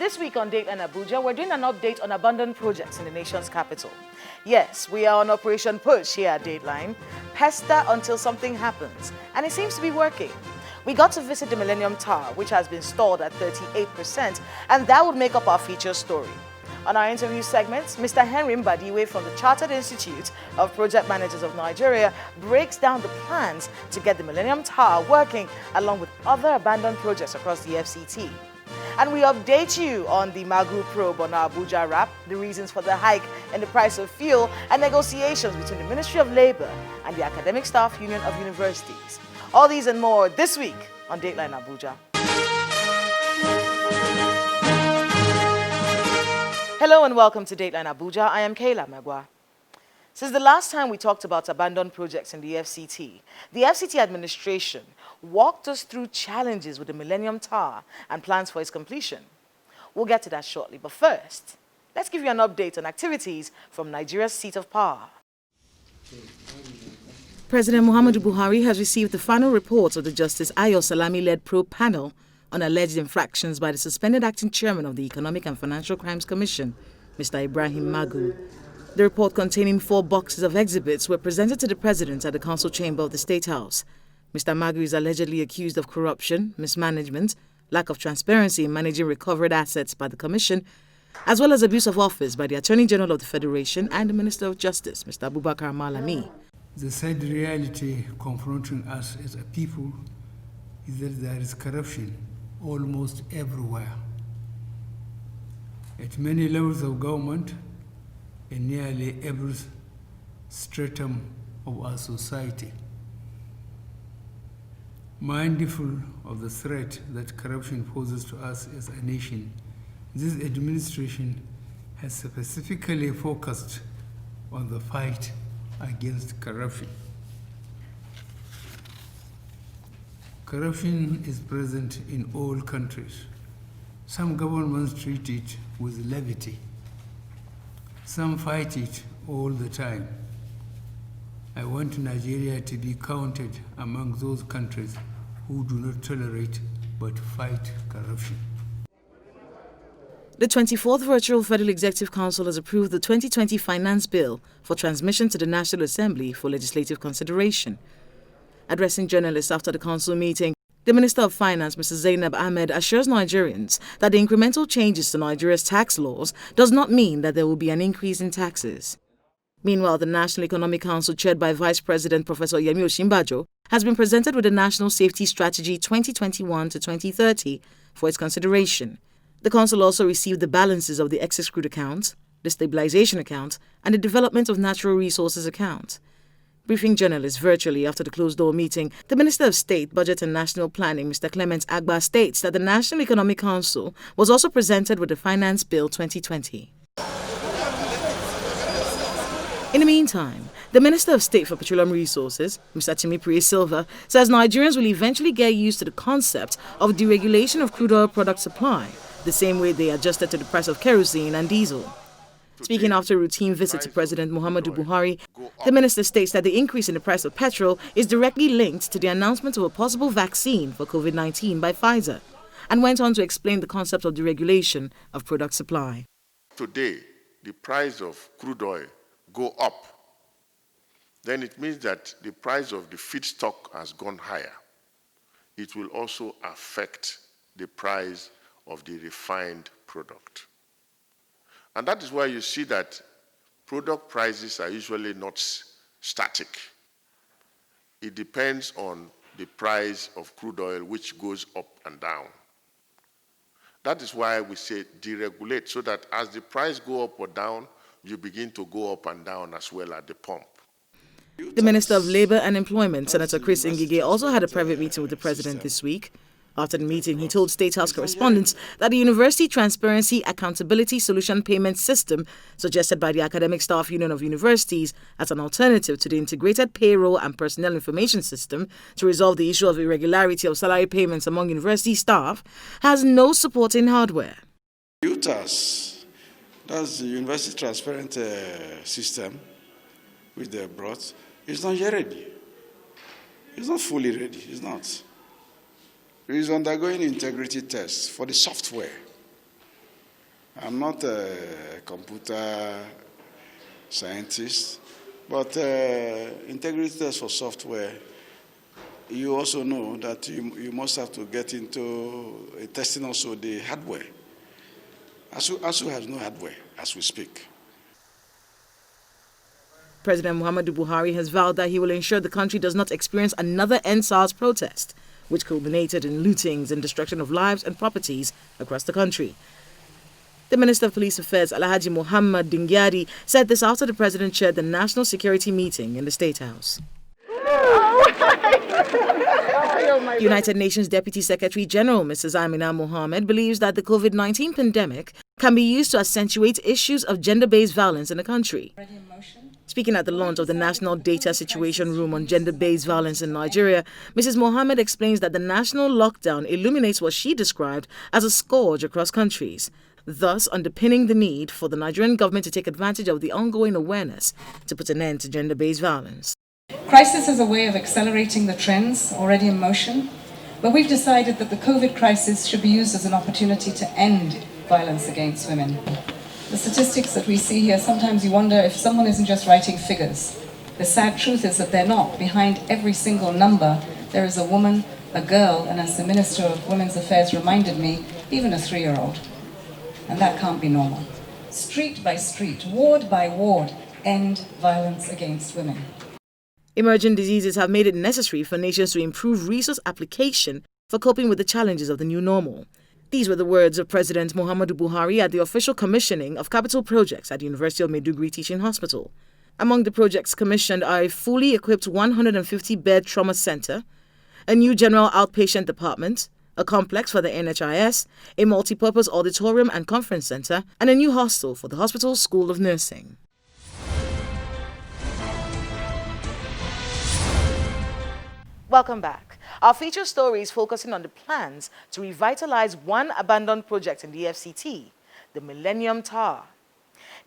This week on Dateline Abuja, we're doing an update on abandoned projects in the nation's capital. Yes, we are on Operation Push here at Dateline. Pester until something happens, and it seems to be working. We got to visit the Millennium Tower, which has been stalled at 38%, and that would make up our feature story. On our interview segments, Mr. Henry Mbadiwe from the Chartered Institute of Project Managers of Nigeria breaks down the plans to get the Millennium Tower working along with other abandoned projects across the FCT. And we update you on the Magu probe on our Abuja wrap, the reasons for the hike in the price of fuel, and negotiations between the Ministry of Labour and the Academic Staff Union of Universities. All these and more this week on Dateline Abuja. Hello and welcome to Dateline Abuja. I am Kayla Magwa. Since the last time we talked about abandoned projects in the FCT administration walked us through challenges with the Millennium Tower and plans for its completion. We'll get to that shortly, but first, let's give you an update on activities from Nigeria's seat of power. President Muhammadu Buhari has received the final report of the Justice Ayo Salami-led probe panel on alleged infractions by the suspended acting chairman of the Economic and Financial Crimes Commission, Mr. Ibrahim Magu. The report containing 4 boxes of exhibits were presented to the President at the Council Chamber of the State House. Mr. Magu is allegedly accused of corruption, mismanagement, lack of transparency in managing recovered assets by the Commission, as well as abuse of office by the Attorney General of the Federation and the Minister of Justice, Mr. Abubakar Malami. The sad reality confronting us as a people is that there is corruption almost everywhere, at many levels of government, in nearly every stratum of our society. Mindful of the threat that corruption poses to us as a nation, this administration has specifically focused on the fight against corruption. Corruption is present in all countries. Some governments treat it with levity. Some fight it all the time. I want Nigeria to be counted among those countries who do not tolerate but fight corruption. The 24th Virtual Federal Executive Council has approved the 2020 Finance Bill for transmission to the National Assembly for legislative consideration. Addressing journalists after the council meeting, the Minister of Finance, Mrs. Zainab Ahmed, assures Nigerians that the incremental changes to Nigeria's tax laws does not mean that there will be an increase in taxes. Meanwhile, the National Economic Council, chaired by Vice President Professor Yemi Osinbajo, has been presented with the National Safety Strategy 2021 to 2030 for its consideration. The Council also received the balances of the excess crude account, the stabilization account, and the development of natural resources account. Briefing journalists virtually after the closed-door meeting, the Minister of State, Budget and National Planning, Mr. Clement Agba, states that the National Economic Council was also presented with the Finance Bill 2020. In the meantime, the Minister of State for Petroleum Resources, Mr. Timipri Silva, says Nigerians will eventually get used to the concept of deregulation of crude oil product supply, the same way they adjusted to the price of kerosene and diesel. Speaking after a routine visit to President Muhammadu Buhari, the minister states that the increase in the price of petrol is directly linked to the announcement of a possible vaccine for COVID-19 by Pfizer, and went on to explain the concept of deregulation of product supply. Today, the price of crude oil go up, then it means that the price of the feedstock has gone higher. It will also affect the price of the refined product. And that is why you see that product prices are usually not static. It depends on the price of crude oil, which goes up and down. That is why we say deregulate, so that as the price go up or down, you begin to go up and down as well at the pump. The Minister of Labour and Employment, Senator Chris Ngige, also had a private meeting with the President this week. After the meeting, he told State House correspondents that the University Transparency Accountability Solution Payment System, suggested by the Academic Staff Union of Universities as an alternative to the Integrated Payroll and Personnel Information System to resolve the issue of irregularity of salary payments among university staff, has no supporting hardware. UTAS, that's the University Transparent System, which they brought, is not yet ready. It's not fully ready, it's not. It is undergoing integrity tests for the software. I'm not a computer scientist, but integrity test for software, you also know that you must have to get into testing also the hardware. ASU has no hardware as we speak. President Muhammadu Buhari has vowed that he will ensure the country does not experience another EndSARS protest, which culminated in lootings and destruction of lives and properties across the country. The Minister of Police Affairs, Alhaji Muhammad Dingyadi, said this after the President chaired the National Security Meeting in the State House. United Nations Deputy Secretary General Mrs. Amina Mohammed believes that the COVID-19 pandemic can be used to accentuate issues of gender-based violence in the country. Speaking at the launch of the National Data Situation Room on Gender-Based Violence in Nigeria, Mrs. Mohammed explains that the national lockdown illuminates what she described as a scourge across countries, thus underpinning the need for the Nigerian government to take advantage of the ongoing awareness to put an end to gender-based violence. Crisis is a way of accelerating the trends already in motion, but we've decided that the COVID crisis should be used as an opportunity to end violence against women. The statistics that we see here, sometimes you wonder if someone isn't just writing figures. The sad truth is that they're not. Behind every single number, there is a woman, a girl, and as the Minister of Women's Affairs reminded me, even a 3-year-old. And that can't be normal. Street by street, ward by ward, end violence against women. Emerging diseases have made it necessary for nations to improve resource application for coping with the challenges of the new normal. These were the words of President Muhammadu Buhari at the official commissioning of capital projects at the University of Maiduguri Teaching Hospital. Among the projects commissioned are a fully equipped 150-bed trauma center, a new general outpatient department, a complex for the NHIS, a multipurpose auditorium and conference center, and a new hostel for the hospital's School of Nursing. Welcome back. Our feature story is focusing on the plans to revitalize one abandoned project in the FCT, the Millennium Tower.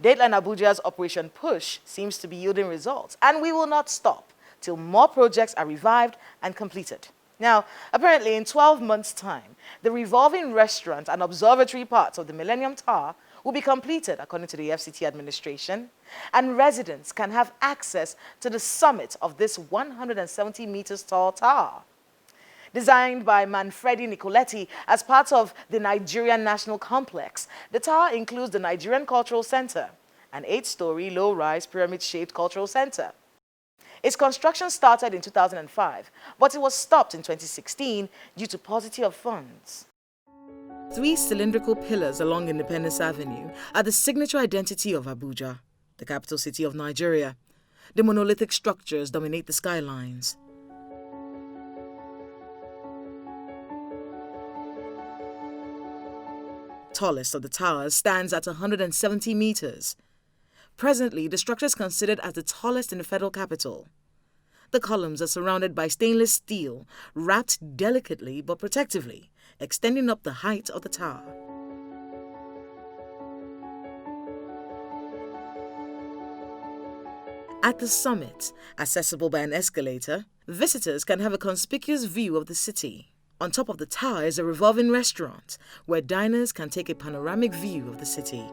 Dateline Abuja's Operation Push seems to be yielding results, and we will not stop till more projects are revived and completed. Now, apparently in 12 months' time, the revolving restaurant and observatory parts of the Millennium Tower will be completed, according to the FCT administration, and residents can have access to the summit of this 170 meters tall tower. Designed by Manfredi Nicoletti as part of the Nigerian National Complex, the tower includes the Nigerian Cultural Center, an 8-story, low-rise, pyramid-shaped cultural center. Its construction started in 2005, but it was stopped in 2016 due to paucity of funds. 3 cylindrical pillars along Independence Avenue are the signature identity of Abuja, the capital city of Nigeria. The monolithic structures dominate the skylines. Tallest of the towers stands at 170 meters. Presently, the structure is considered as the tallest in the federal capital. The columns are surrounded by stainless steel, wrapped delicately but protectively, extending up the height of the tower. At the summit, accessible by an escalator, visitors can have a conspicuous view of the city. On top of the tower is a revolving restaurant, where diners can take a panoramic view of the city.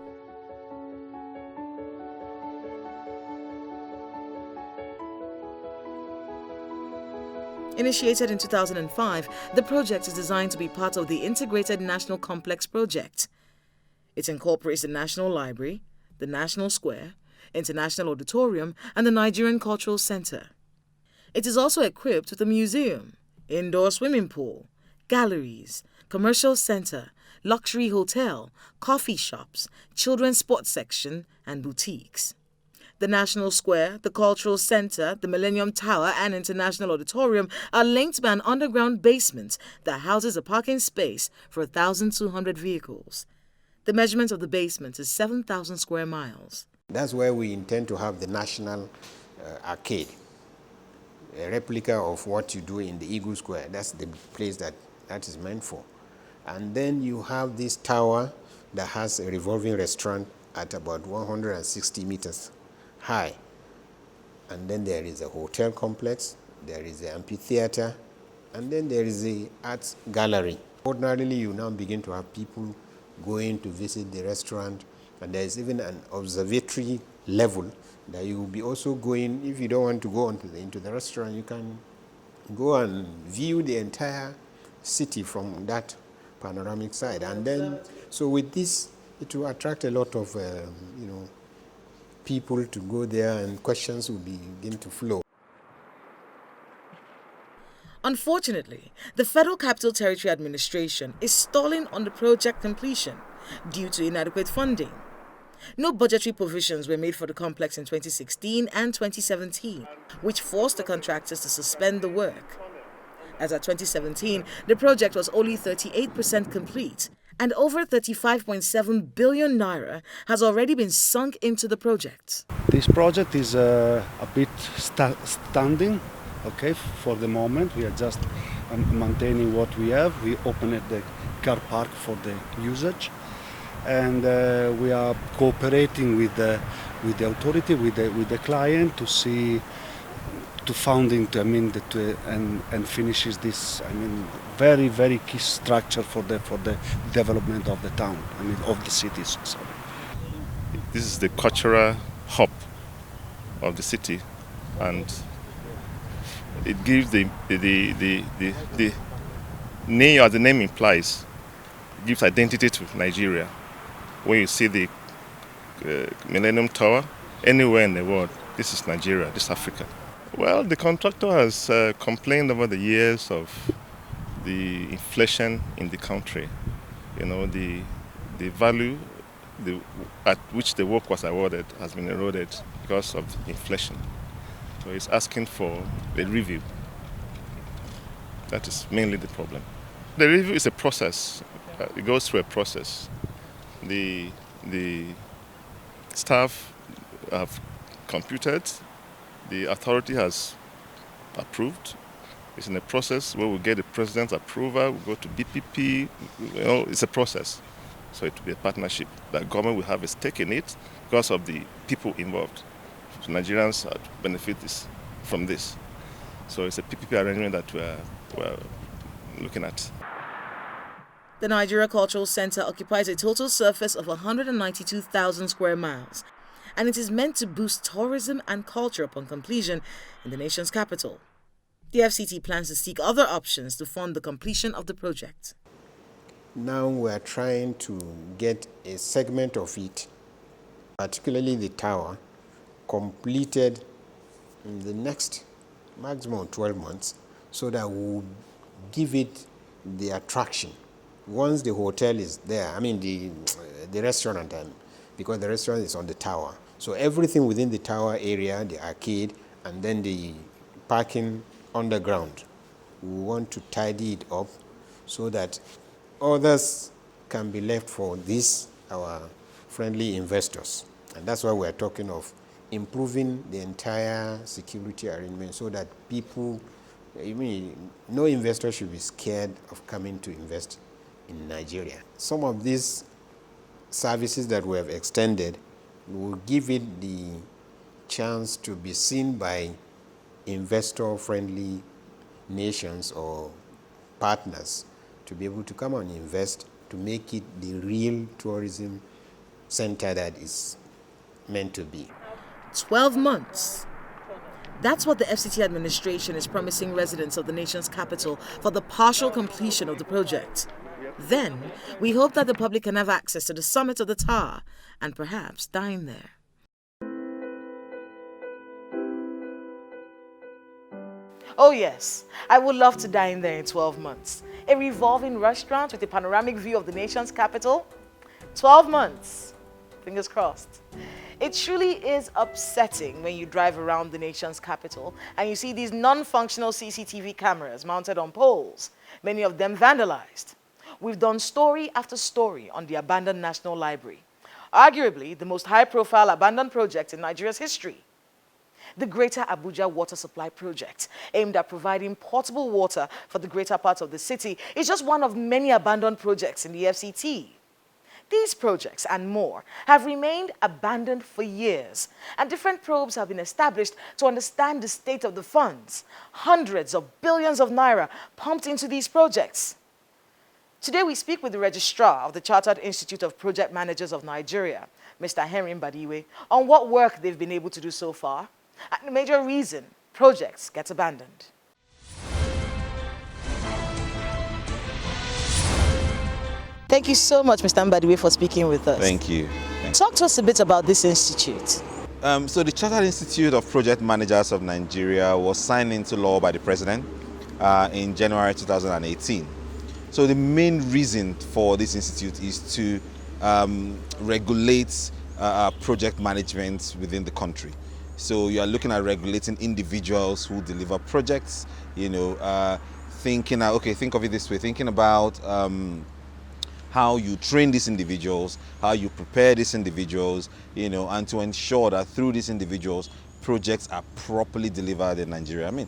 Initiated in 2005, the project is designed to be part of the Integrated National Complex project. It incorporates the National Library, the National Square, International Auditorium, and the Nigerian Cultural Center. It is also equipped with a museum, indoor swimming pool, galleries, commercial center, luxury hotel, coffee shops, children's sports section, and boutiques. The National Square, the Cultural Center, the Millennium Tower, and International Auditorium are linked by an underground basement that houses a parking space for 1,200 vehicles. The measurement of the basement is 7,000 square miles. That's where we intend to have the National Arcade, a replica of what you do in the Eagle Square. That's the place that is meant for. And then you have this tower that has a revolving restaurant at about 160 meters high. And then there is a hotel complex, there is an amphitheater, and then there is the arts gallery. Ordinarily, you now begin to have people going to visit the restaurant, and there is even an observatory level that you will be also going. If you don't want to go into the restaurant, you can go and view the entire city from that panoramic side. And then, so with this, it will attract a lot of, people to go there, and questions will begin to flow. Unfortunately, the Federal Capital Territory Administration is stalling on the project completion due to inadequate funding. No budgetary provisions were made for the complex in 2016 and 2017, which forced the contractors to suspend the work. As at 2017, the project was only 38% complete, and over 35.7 billion naira has already been sunk into the project. This project is a bit standing, okay, for the moment. We are just maintaining what we have. We opened the car park for the usage, and we are cooperating with the authority, with the client to see, to founding, and finishes this, very, very key structure for the development of the town, of the cities. Sorry. This is the cultural hub of the city, and it gives the name, as the name implies, it gives identity to Nigeria. When you see the Millennium Tower anywhere in the world, this is Nigeria, this is Africa. Well, the contractor has complained over the years of the inflation in the country. The value at which the work was awarded has been eroded because of inflation. So he's asking for a review. That is mainly the problem. The review is a process. It goes through a process. The staff have computed. The authority has approved. It's in a process where we get the president's approval, we go to DPP. It's a process. So it will be a partnership. The government will have a stake in it because of the people involved. So Nigerians benefit from this. So it's a PPP arrangement that we're looking at. The Nigeria Cultural Center occupies a total surface of 192,000 square miles, and it is meant to boost tourism and culture upon completion in the nation's capital. The FCT plans to seek other options to fund the completion of the project. Now we are trying to get a segment of it, particularly the tower, completed in the next maximum 12 months, so that we'll give it the attraction. Once the hotel is there, the restaurant, because the restaurant is on the tower. So everything within the tower area, the arcade, and then the parking underground, we want to tidy it up so that others can be left for these, our friendly investors. And that's why we're talking of improving the entire security arrangement so that people, no investor should be scared of coming to invest in Nigeria. Some of these services that we have extended will give it the chance to be seen by investor-friendly nations or partners to be able to come and invest to make it the real tourism center that is meant to be. 12 months. That's what the FCT administration is promising residents of the nation's capital for the partial completion of the project. Then, we hope that the public can have access to the summit of the tower and perhaps dine there. Oh yes, I would love to dine there in 12 months. A revolving restaurant with a panoramic view of the nation's capital. 12 months. Fingers crossed. It truly is upsetting when you drive around the nation's capital and you see these non-functional CCTV cameras mounted on poles, many of them vandalized. We've done story after story on the abandoned National Library, arguably the most high-profile abandoned project in Nigeria's history. The Greater Abuja Water Supply Project, aimed at providing portable water for the greater part of the city, is just one of many abandoned projects in the FCT. These projects and more have remained abandoned for years, and different probes have been established to understand the state of the funds, hundreds of billions of naira pumped into these projects. Today we speak with the Registrar of the Chartered Institute of Project Managers of Nigeria, Mr. Henry Mbadiwe, on what work they've been able to do so far and the major reason projects get abandoned. Thank you so much, Mr. Mbadiwe, for speaking with us. Thank you. Talk to us a bit about this institute. So the Chartered Institute of Project Managers of Nigeria was signed into law by the President in January 2018. So the main reason for this institute is to regulate project management within the country. So you are looking at regulating individuals who deliver projects, think of it this way, thinking about how you train these individuals, how you prepare these individuals, and to ensure that through these individuals, projects are properly delivered in Nigeria. I mean,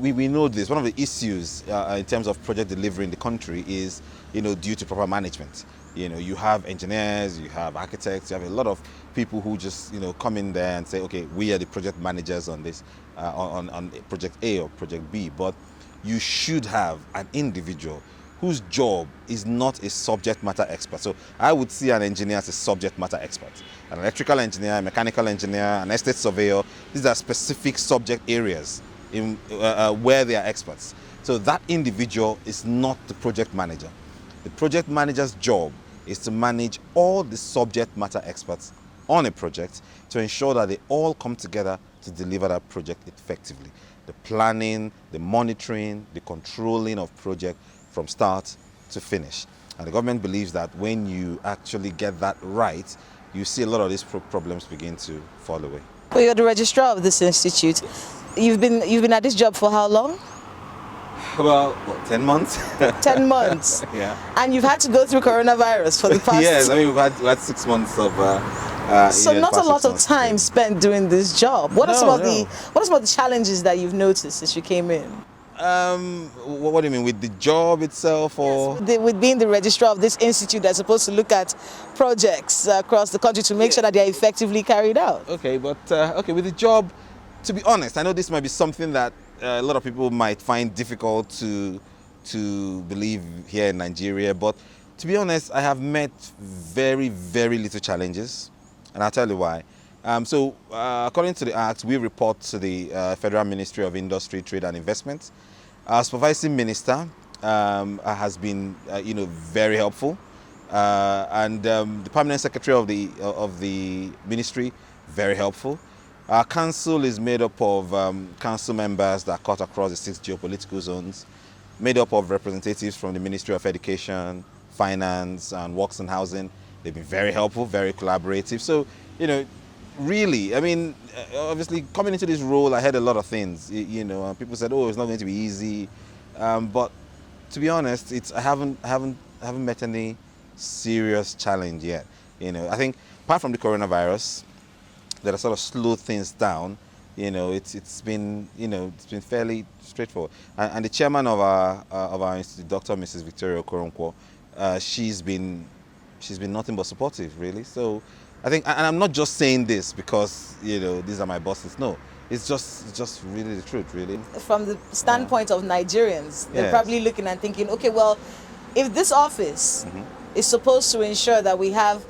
we know this. One of the issues in terms of project delivery in the country is, due to proper management. You have engineers, you have architects, you have a lot of people who just, come in there and say, okay, we are the project managers on this, on project A or project B. But you should have an individual whose job is not a subject matter expert. So I would see an engineer as a subject matter expert. An electrical engineer, a mechanical engineer, an estate surveyor, these are specific subject areas in where they are experts. So that individual is not the project manager. The project manager's job is to manage all the subject matter experts on a project to ensure that they all come together to deliver that project effectively. The planning, the monitoring, the controlling of project from start to finish. And the government believes that when you actually get that right, you see a lot of these problems begin to fall away. Well, you're the registrar of this institute. You've been at this job for how long? About 10 months. 10 months. Yeah. And you've had to go through coronavirus for the past. Yes, we've had 6 months of. So not a lot of time spent doing this job. What are some of the challenges that you've noticed since you came in? What do you mean, with the job itself, or with being the registrar of this institute that's supposed to look at projects across the country to make sure that they are effectively carried out? Okay, but with the job, to be honest, I know this might be something that a lot of people might find difficult to believe here in Nigeria, but to be honest, I have met very, very little challenges, and I'll tell you why. According to the Act, we report to the Federal Ministry of Industry, Trade and Investment. Our supervising minister has been, very helpful, and the permanent secretary of the ministry, very helpful. Our council is made up of council members that cut across the 6 geopolitical zones, made up of representatives from the Ministry of Education, Finance, and Works and Housing. They've been very helpful, very collaborative. So, really, obviously coming into this role, I heard a lot of things, people said, oh, it's not going to be easy. But to be honest, I haven't met any serious challenge yet. I think apart from the coronavirus, that have sort of slowed things down, it's been fairly straightforward. And the chairman of our institute, Dr. Mrs. Victoria Okoronkwo, she's been nothing but supportive, really. So I think, and I'm not just saying this because these are my bosses. No, it's just really the truth, really. From the standpoint of Nigerians, they're probably looking and thinking, okay, well, if this office is supposed to ensure that we have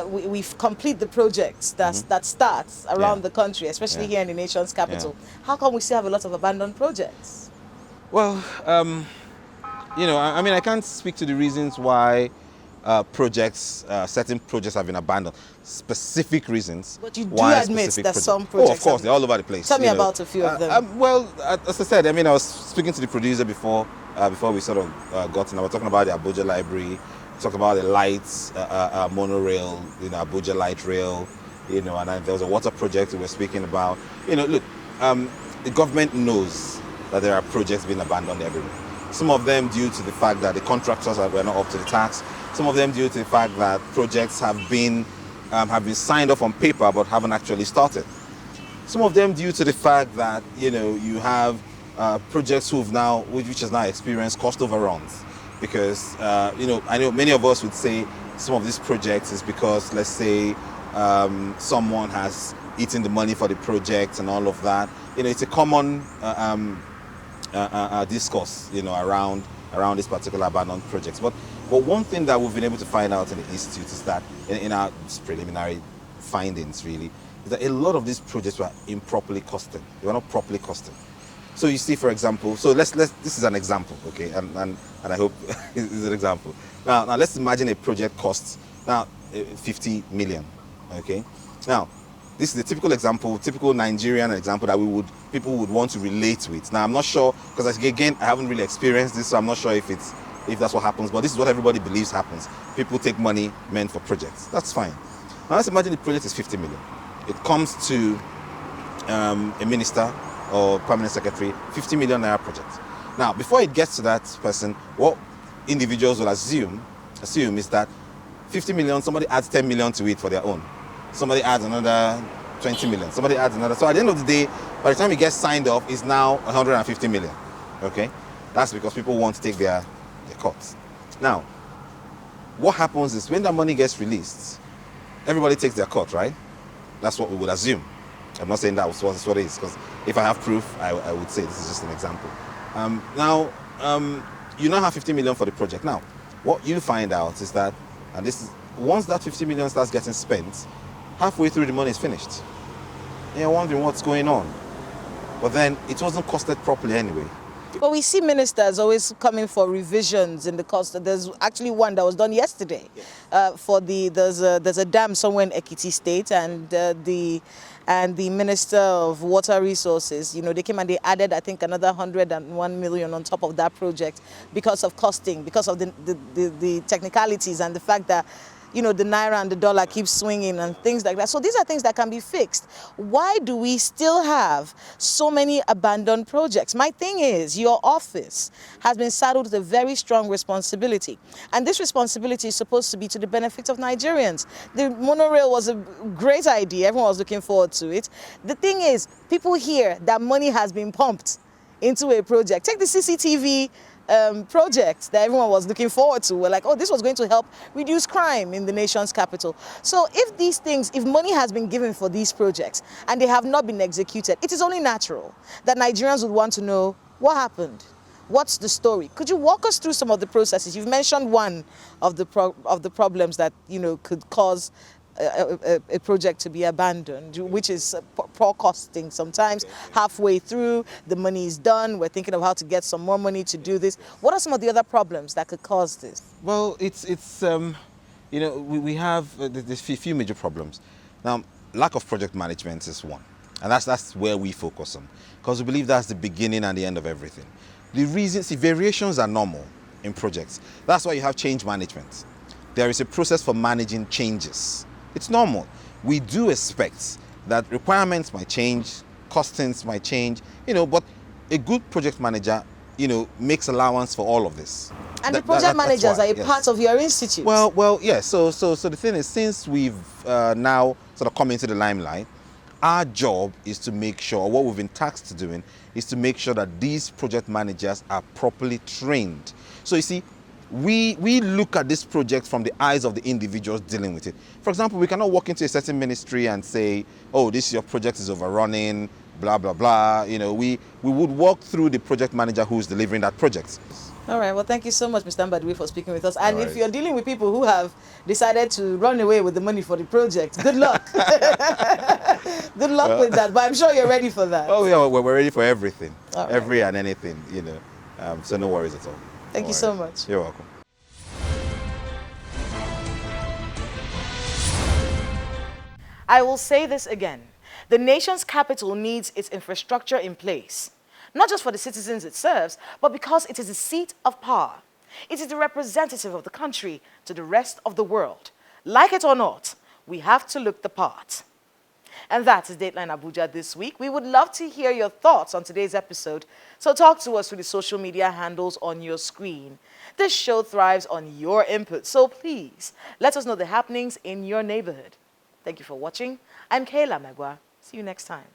we complete the projects that starts around the country, especially here in the nation's capital, how come we still have a lot of abandoned projects? Well, I can't speak to the reasons why certain projects have been abandoned, specific reasons. But you do admit that some projects. Oh, of course, they're all over the place. Tell me about a few of them. Well, as I said, I was speaking to the producer before we sort of got in. I was talking about the Abuja Library, talking about the lights, monorail, Abuja Light Rail, and then there was a water project we were speaking about. Look, the government knows that there are projects being abandoned everywhere. Some of them due to the fact that the contractors were not up to the task. Some of them due to the fact that projects have been signed off on paper but haven't actually started. Some of them due to the fact that you have projects which has now experienced cost overruns, because I know many of us would say some of these projects is because, let's say, someone has eaten the money for the project and all of that. It's a common discourse around around this particular abandoned projects. But one thing that we've been able to find out in the institute is that in our preliminary findings, really, is that a lot of these projects were improperly costed. They were not properly costed. So you see, for example, so let's this is an example, okay, and I hope it's an example. Now let's imagine a project costs now 50 million, okay. Now this is a typical example, typical Nigerian example that people would want to relate with. Now I'm not sure, because again I haven't really experienced this, so I'm not sure if that's what happens. But this is what everybody believes happens. People take money meant for projects. That's fine. Now let's imagine the project is 50 million. It comes to a minister or permanent secretary, 50 million naira project. Now, before it gets to that person, what individuals will assume is that 50 million, somebody adds 10 million to it for their own. Somebody adds another 20 million. Somebody adds another. So at the end of the day, by the time it gets signed off, it's now 150 million. Okay? That's because people want to take their cuts. Now, what happens is when that money gets released, everybody takes their cut, right? That's what we would assume. I'm not saying that's what it is, because if I have proof, I would say this is just an example. You now have 50 million for the project. Now, what you find out is that, and this is, once that 50 million starts getting spent, halfway through the money is finished. And you're wondering what's going on. But then it wasn't costed properly anyway. But we see ministers always coming for revisions in the cost. There's actually one that was done yesterday. There's a dam somewhere in Ekiti State, and the Minister of Water Resources, they came and they added, I think, another 101 million on top of that project because of costing, because of the technicalities and the fact that the naira and the dollar keep swinging and things like that. So these are things that can be fixed. Why do we still have so many abandoned projects? My thing is, your office has been saddled with a very strong responsibility. And this responsibility is supposed to be to the benefit of Nigerians. The monorail was a great idea. Everyone was looking forward to it. The thing is, people hear that money has been pumped into a project. Take the CCTV project that everyone was looking forward to. We're like, oh, this was going to help reduce crime in the nation's capital. So if money has been given for these projects and they have not been executed, it is only natural that Nigerians would want to know what happened. What's the story? Could you walk us through some of the processes? You've mentioned one of the problems that could cause a project to be abandoned, which is poor costing. Sometimes halfway through, the money is done, we're thinking of how to get some more money to do this. What are some of the other problems that could cause this? Well, we have there's a few major problems. Now, lack of project management is one, and that's where we focus on, because we believe that's the beginning and the end of everything. The reasons, variations are normal in projects. That's why you have change management. There is a process for managing changes. It's normal. We do expect that requirements might change, costings might change, but a good project manager, makes allowance for all of this. And the project managers are a part of your institute. Well, yes. So the thing is, since we've now sort of come into the limelight, our job is to make sure, what we've been tasked to doing, is to make sure that these project managers are properly trained. So you see, we look at this project from the eyes of the individuals dealing with it. For example, we cannot walk into a certain ministry and say, oh, your project is overrunning, blah, blah, blah. We would walk through the project manager who's delivering that project. All right. Well, thank you so much, Mr. Mbadiwe, for speaking with us. And if you're dealing with people who have decided to run away with the money for the project, good luck. Good luck with that. But I'm sure you're ready for that. Oh, yeah, we're ready for everything. All right. Every and anything, So no worries at all. Thank you so much. You're welcome. I will say this again. The nation's capital needs its infrastructure in place, not just for the citizens it serves, but because it is the seat of power. It is the representative of the country to the rest of the world. Like it or not, we have to look the part. And that is Dateline Abuja this week. We would love to hear your thoughts on today's episode, so talk to us through the social media handles on your screen. This show thrives on your input, so please let us know the happenings in your neighborhood. Thank you for watching. I'm Kayla Magwa. See you next time.